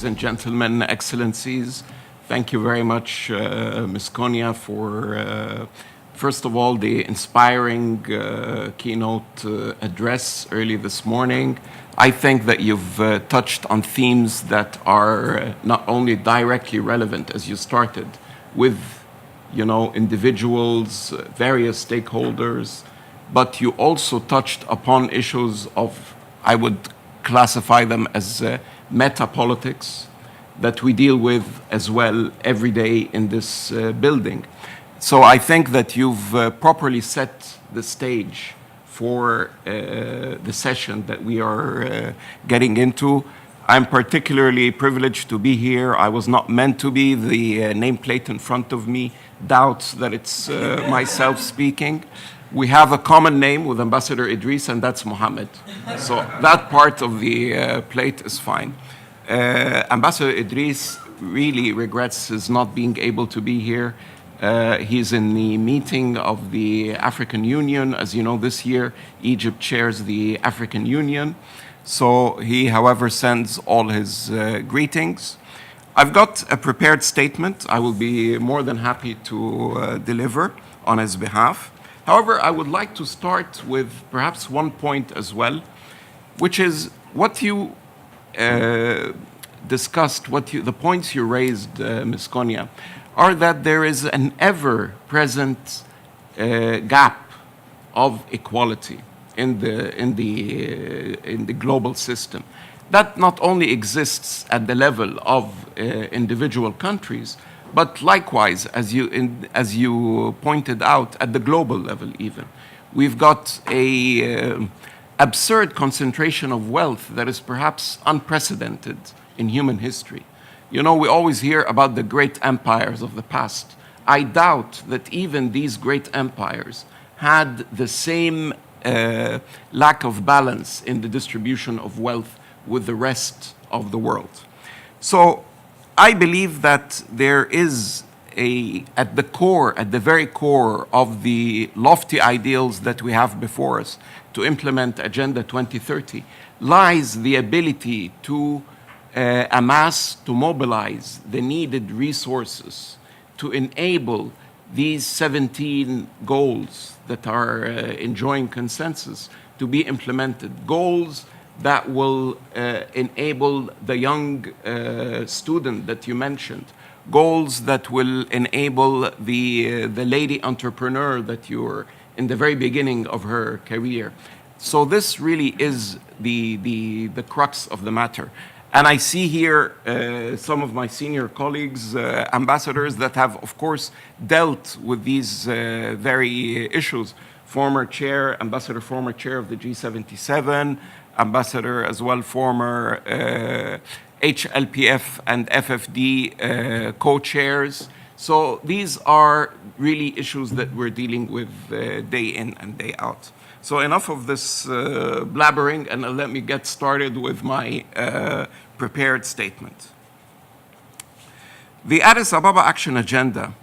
ladies and gentlemen, excellencies. Thank you very much, Ms. Konya, for, first of all, the inspiring keynote address early this morning. I think that you've touched on themes that are not only directly relevant, as you started, with individuals, various stakeholders, but you also touched upon issues of, I would classify them as meta-politics that we deal with as well every day in this building. So I think that you've properly set the stage for the session that we are getting into. I'm particularly privileged to be here. I was not meant to be. The nameplate in front of me doubts that it's myself speaking. We have a common name with Ambassador Idris, and that's Mohamed. So that part of the plate is fine. Ambassador Idris really regrets his not being able to be here. He's in the meeting of the African Union. As you know, this year, Egypt chairs the African Union. So he, however, sends all his greetings. I've got a prepared statement I will be more than happy to deliver on his behalf. However, I would like to start with perhaps one point as well, which is what you discussed, the points you raised, Ms. Konya, are that there is an ever-present gap of equality in the global system. That not only exists at the level of individual countries, but likewise, as you pointed out, at the global level even. We've got a absurd concentration of wealth that is perhaps unprecedented in human history. You know, we always hear about the great empires of the past. I doubt that even these great empires had the same lack of balance in the distribution of wealth with the rest of the world. So I believe that there is at the very core of the lofty ideals that we have before us to implement Agenda 2030 lies the ability to amass, to mobilize the needed resources to enable these 17 goals that are enjoying consensus to be implemented. Goals that will enable the young student that you mentioned, goals that will enable the lady entrepreneur that you're in the very beginning of her career. So this really is the crux of the matter. And I see here some of my senior colleagues, ambassadors, that have, of course, dealt with these very issues. Former chair, ambassador, former chair of the G77, ambassador as well, former HLPF and FFD co-chairs. So these are really issues that we're dealing with day in and day out. So enough of this blabbering, and let me get started with my prepared statement. The Addis Ababa Action Agenda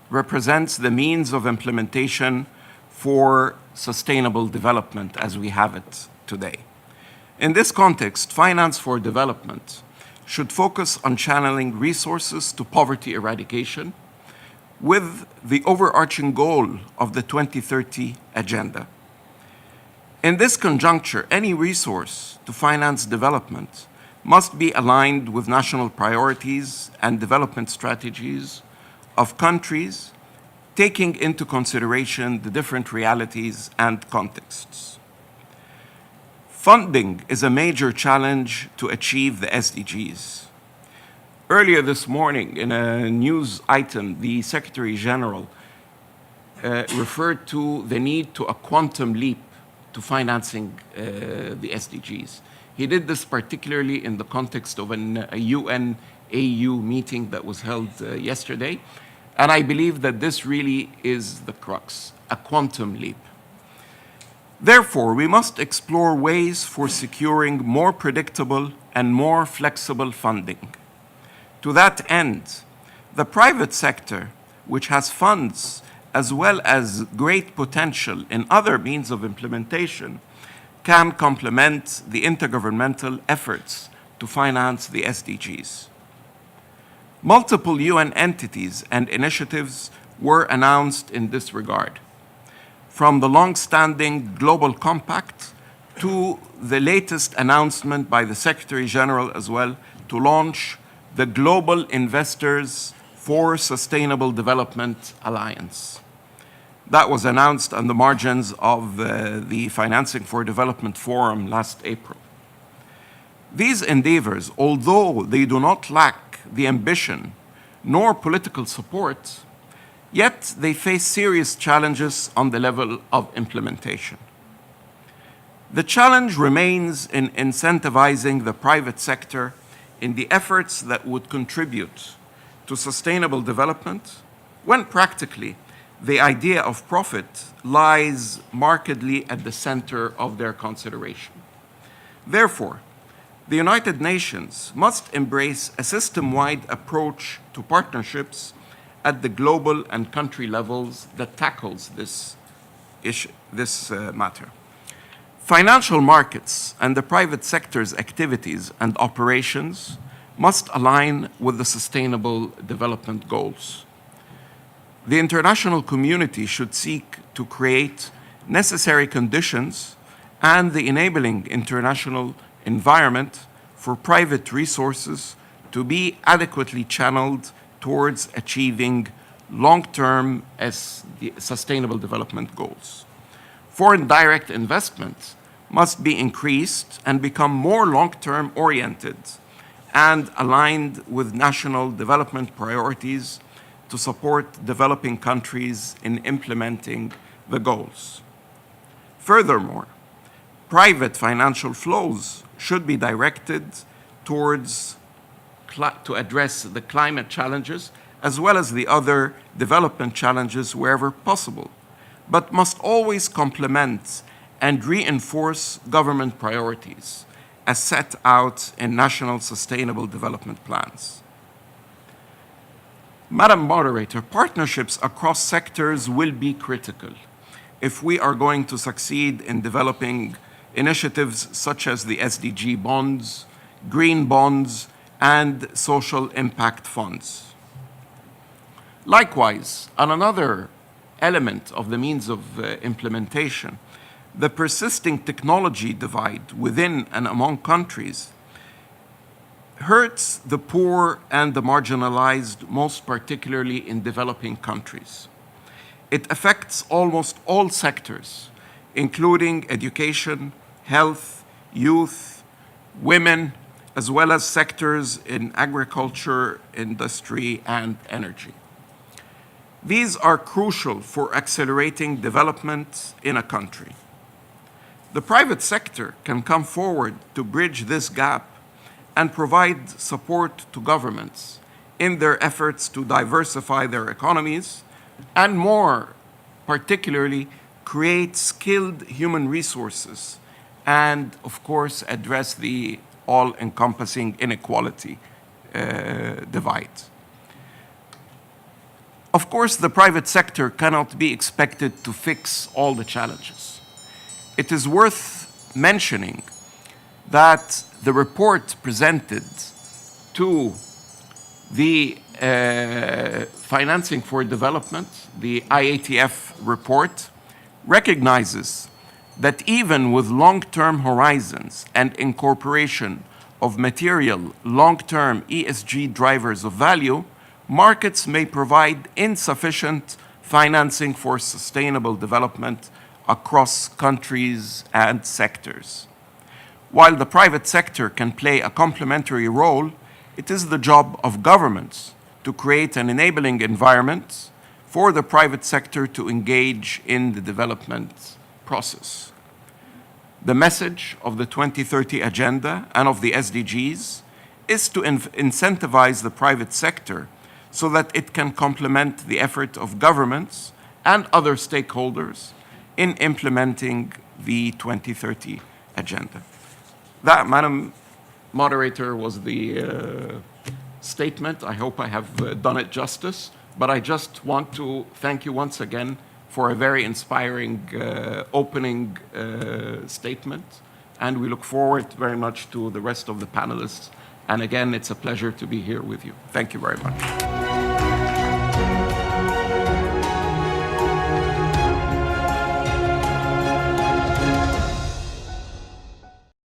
represents the means of implementation for sustainable development as we have it today. In this context, finance for development should focus on channeling resources to poverty eradication with the overarching goal of the 2030 Agenda. In this conjuncture, any resource to finance development must be aligned with national priorities and development strategies of countries, taking into consideration the different realities and contexts. Funding is a major challenge to achieve the SDGs. Earlier this morning, in a news item, the Secretary General referred to the need to a quantum leap to financing the SDGs. He did this particularly in the context of a UN-AU meeting that was held yesterday. And I believe that this really is the crux, a quantum leap. Therefore, we must explore ways for securing more predictable and more flexible funding. To that end, the private sector, which has funds as well as great potential in other means of implementation, can complement the intergovernmental efforts to finance the SDGs. Multiple UN entities and initiatives were announced in this regard, from the long-standing Global Compact to the latest announcement by the Secretary General as well to launch the Global Investors for Sustainable Development Alliance. That was announced on the margins of the Financing for Development Forum last April. These endeavors, although they do not lack the ambition nor political support, yet they face serious challenges on the level of implementation. The challenge remains in incentivizing the private sector in the efforts that would contribute to sustainable development, when practically the idea of profit lies markedly at the center of their consideration. Therefore, the United Nations must embrace a system-wide approach to partnerships at the global and country levels that tackles this matter. Financial markets and the private sector's activities and operations must align with the Sustainable Development Goals. The international community should seek to create necessary conditions and the enabling international environment for private resources to be adequately channeled towards achieving long-term sustainable development goals. Foreign direct investment must be increased and become more long-term oriented and aligned with national development priorities to support developing countries in implementing the goals. Furthermore, private financial flows should be directed towards to address the climate challenges as well as the other development challenges wherever possible, but must always complement and reinforce government priorities as set out in national sustainable development plans. Madam Moderator, partnerships across sectors will be critical if we are going to succeed in developing initiatives such as the SDG bonds, green bonds, and social impact funds. Likewise, on another element of the means of implementation, the persisting technology divide within and among countries hurts the poor and the marginalized, most particularly in developing countries. It affects almost all sectors, including education, health, youth, women, as well as sectors in agriculture, industry, and energy. These are crucial for accelerating development in a country. The private sector can come forward to bridge this gap and provide support to governments in their efforts to diversify their economies and, more particularly, create skilled human resources and, of course, address the all-encompassing inequality divide. Of course, the private sector cannot be expected to fix all the challenges. It is worth mentioning that the report presented to the Financing for Development, the IATF report, recognizes that even with long-term horizons and incorporation of material long-term ESG drivers of value, markets may provide insufficient financing for sustainable development across countries and sectors. While the private sector can play a complementary role, it is the job of governments to create an enabling environment for the private sector to engage in the development process. The message of the 2030 Agenda and of the SDGs is to incentivize the private sector so that it can complement the effort of governments and other stakeholders in implementing the 2030 Agenda. That, Madam Moderator, was the statement. I hope I have done it justice, but I just want to thank you once again for a very inspiring opening statement And we look forward very much to the rest of the panelists. And again, it's a pleasure to be here with you. Thank you very much.